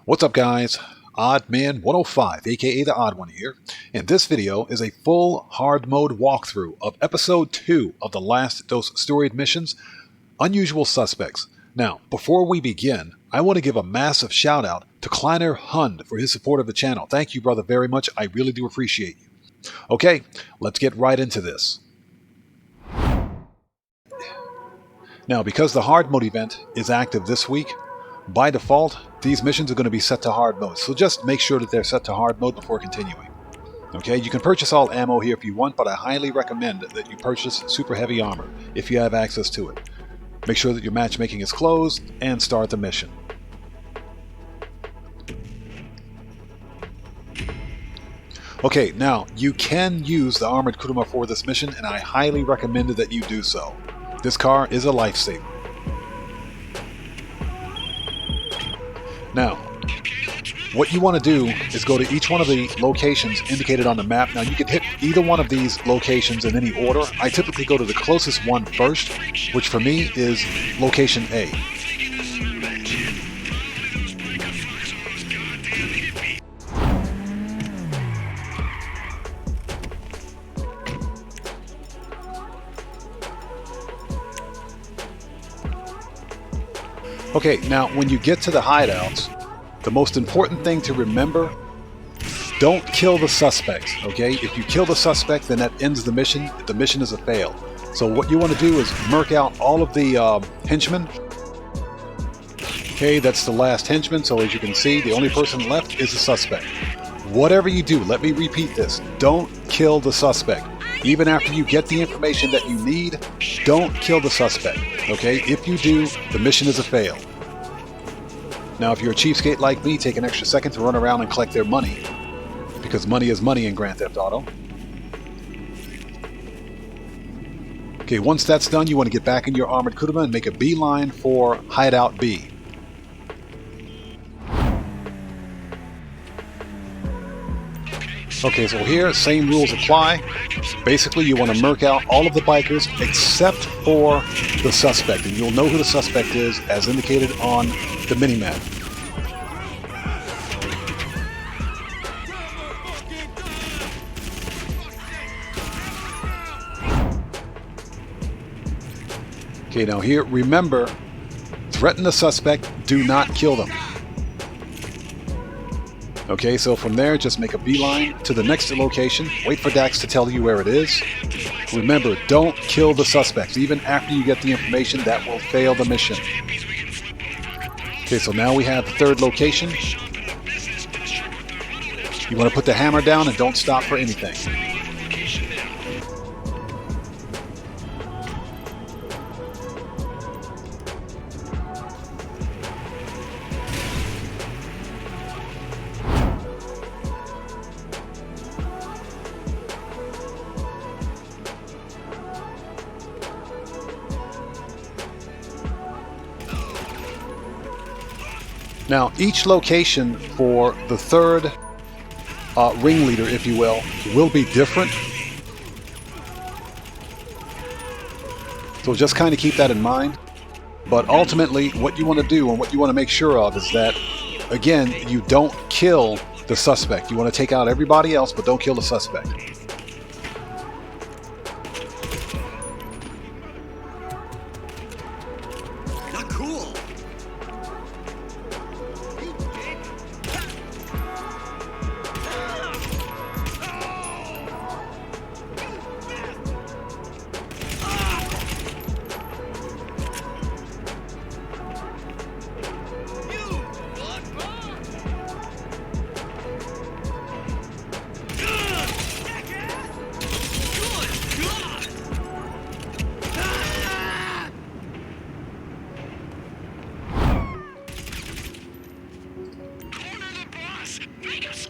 What's up, guys? OddMan105, aka the Odd One here, and this video is a full hard mode walkthrough of episode 2 of the last dose storied missions, Unusual Suspects. Now, before we begin, I want to give a massive shout out to Kleiner Hund for his support of the channel. Thank you, brother, very much. I really do appreciate you. Okay, let's get right into this. Now, because the hard mode event is active this week, by default, these missions are going to be set to hard mode, so just make sure that they're set to hard mode before continuing. Okay, you can purchase all ammo here if you want, but I highly recommend that you purchase super heavy armor if you have access to it. Make sure that your matchmaking is closed and start the mission. Okay, now you can use the armored kuruma for this mission, and I highly recommend that you do so. This car is a lifesaver. Now, what you want to do is go to each one of the locations indicated on the map. Now, you can hit either one of these locations in any order. I typically go to the closest one first, which for me is location A. Okay, now when you get to the hideouts, the most important thing to remember, don't kill the suspects, okay? If you kill the suspect, then that ends the mission. The mission is a fail. So what you want to do is murk out all of the henchmen. Okay, that's the last henchman, so as you can see, the only person left is the suspect. Whatever you do, let me repeat this, don't kill the suspect. Even after you get the information that you need, don't kill the suspect, okay? If you do, the mission is a fail. Now, if you're a cheapskate like me, take an extra second to run around and collect their money, because money is money in Grand Theft Auto. Okay, once that's done, you want to get back in your armored kuruma and make a beeline for Hideout B. Okay, so here, same rules apply. Basically, you want to murk out all of the bikers except for the suspect, and you'll know who the suspect is as indicated on the minimap. Okay, now here, remember, threaten the suspect, do not kill them. Okay, so from there, just make a beeline to the next location. Wait for Dax to tell you where it is. Remember, don't kill the suspects. Even after you get the information, that will fail the mission. Okay, so now we have the third location. You want to put the hammer down and don't stop for anything. Now, each location for the third ringleader, if you will be different. So just kind of keep that in mind. But ultimately, what you want to do and what you want to make sure of is that, again, you don't kill the suspect. You want to take out everybody else, but don't kill the suspect.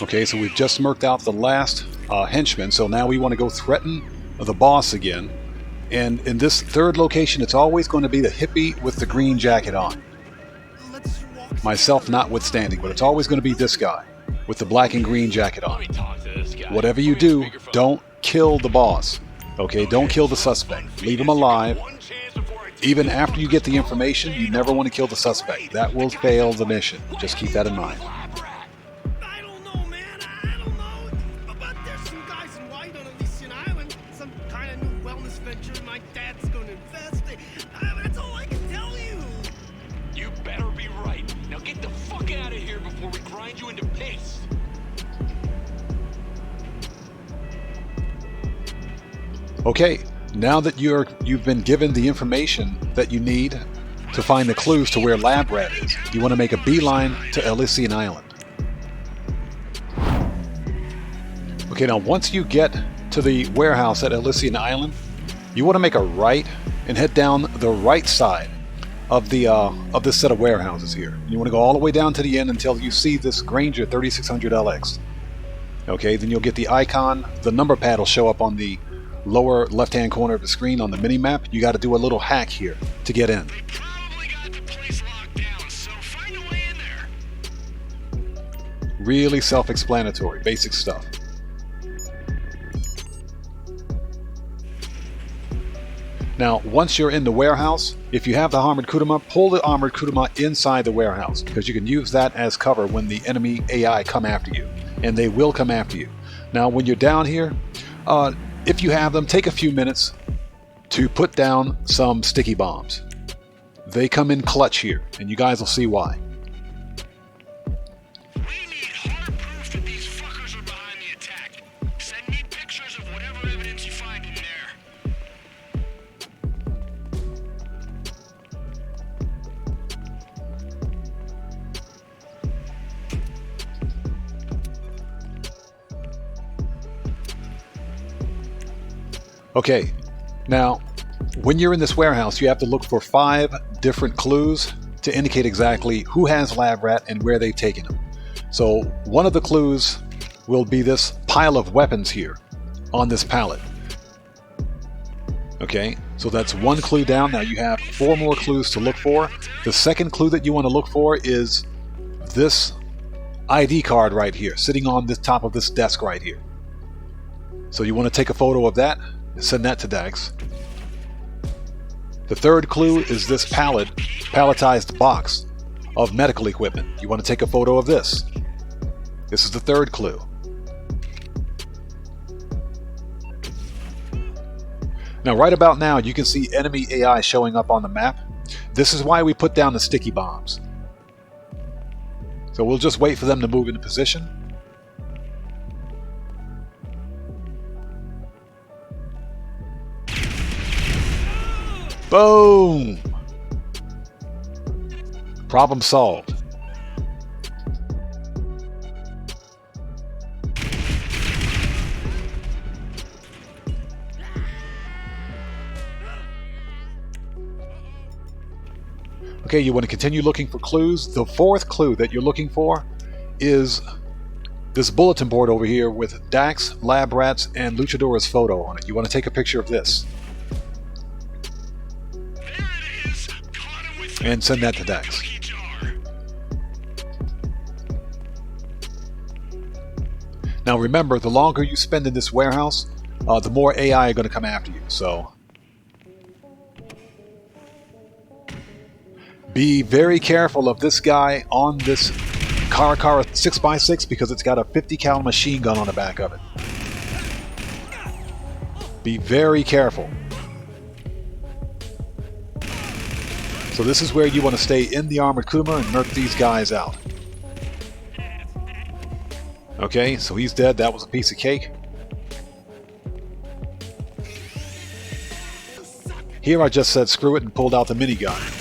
Okay, so we've just murked out the last henchman, so now we want to go threaten the boss again. And in this third location, it's always going to be the hippie with the green jacket on. Myself notwithstanding, but it's always going to be this guy with the black and green jacket on. Whatever you do, don't kill the boss. Okay, don't kill the suspect. Leave him alive. Even after you get the information, you never want to kill the suspect. That will fail the mission. Just keep that in mind. Now get the fuck out of here before we grind you into paste. Okay, now that you've been given the information that you need to find the clues to where Lab Rat is, you want to make a beeline to Elysian Island. Okay, now once you get to the warehouse at Elysian Island, you want to make a right and head down the right side of this set of warehouses here. You want to go all the way down to the end until you see this Granger 3600LX. Okay, then you'll get the icon, the number pad will show up on the lower left-hand corner of the screen on the mini-map. You got to do a little hack here to get in. They probably got the place locked down, so find a way in there. Really self-explanatory, basic stuff. Now, once you're in the warehouse, if you have the armored Kuruma, pull the armored Kuruma inside the warehouse, because you can use that as cover when the enemy AI come after you, and they will come after you. Now, when you're down here, if you have them, take a few minutes to put down some sticky bombs. They come in clutch here, and you guys will see why. We need hard proof that these fuckers are behind the attack. Send me pictures of whatever evidence you find in there. Okay, now, when you're in this warehouse, you have to look for 5 different clues to indicate exactly who has Lab Rat and where they've taken him. So, one of the clues will be this pile of weapons here on this pallet. Okay, so that's one clue down. Now you have 4 more clues to look for. The second clue that you want to look for is this ID card right here, sitting on the top of this desk right here. So you want to take a photo of that, send that to Dax. The third clue is this palletized box of medical equipment. You want to take a photo of this. This is the third clue. Now, right about now, you can see enemy AI showing up on the map. This is why we put down the sticky bombs. So we'll just wait for them to move into position. Boom! Problem solved. Okay, you want to continue looking for clues. The fourth clue that you're looking for is this bulletin board over here with Dax, Lab Rats, and Luchadora's photo on it. You want to take a picture of this and send that to Dax. Now remember, the longer you spend in this warehouse, the more AI are going to come after you. So be very careful of this guy on this car 6x6 because it's got a 50 cal machine gun on the back of it. Be very careful. So this is where you want to stay in the armored Kuma and murk these guys out. Okay, so he's dead. That was a piece of cake. Here I just said screw it and pulled out the minigun.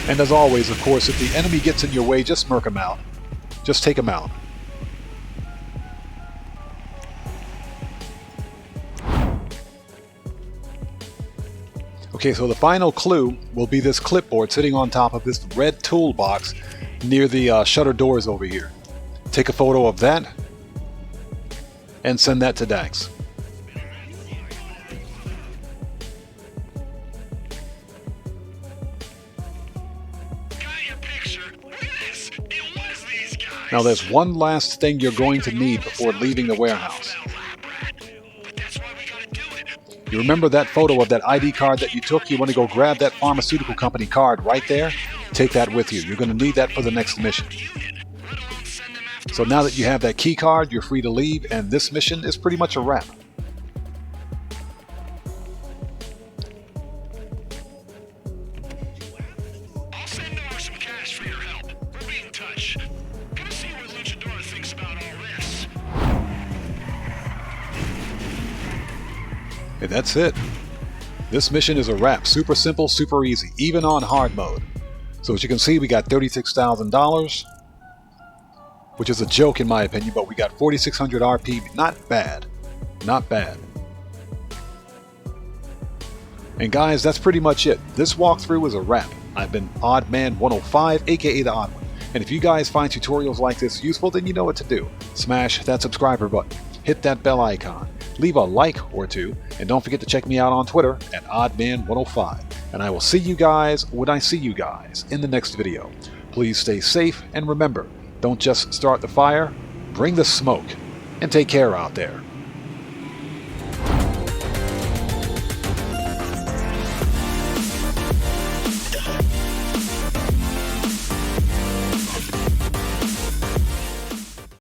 And as always, of course, if the enemy gets in your way, just murk him out. Just take him out. Okay, so the final clue will be this clipboard sitting on top of this red toolbox near the shutter doors over here. Take a photo of that and send that to Dax. Now there's one last thing you're going to need before leaving the warehouse. You remember that photo of that ID card that you took? You want to go grab that pharmaceutical company card right there? Take that with you. You're going to need that for the next mission. So now that you have that key card, you're free to leave, and this mission is pretty much a wrap. I'll send over some cash for your help. We'll be in touch. Gonna see what Luchador thinks about all this. And that's it. This mission is a wrap. Super simple, super easy, even on hard mode. So as you can see, we got $36,000, which is a joke in my opinion, but we got 4,600 RP. Not bad. Not bad. And guys, that's pretty much it. This walkthrough is a wrap. I've been OddMan105, aka the Odd One. And if you guys find tutorials like this useful, then you know what to do. Smash that subscriber button. Hit that bell icon. Leave a like or two. And don't forget to check me out on Twitter at OddMan105. And I will see you guys when I see you guys in the next video. Please stay safe, and remember, don't just start the fire, bring the smoke. And take care out there.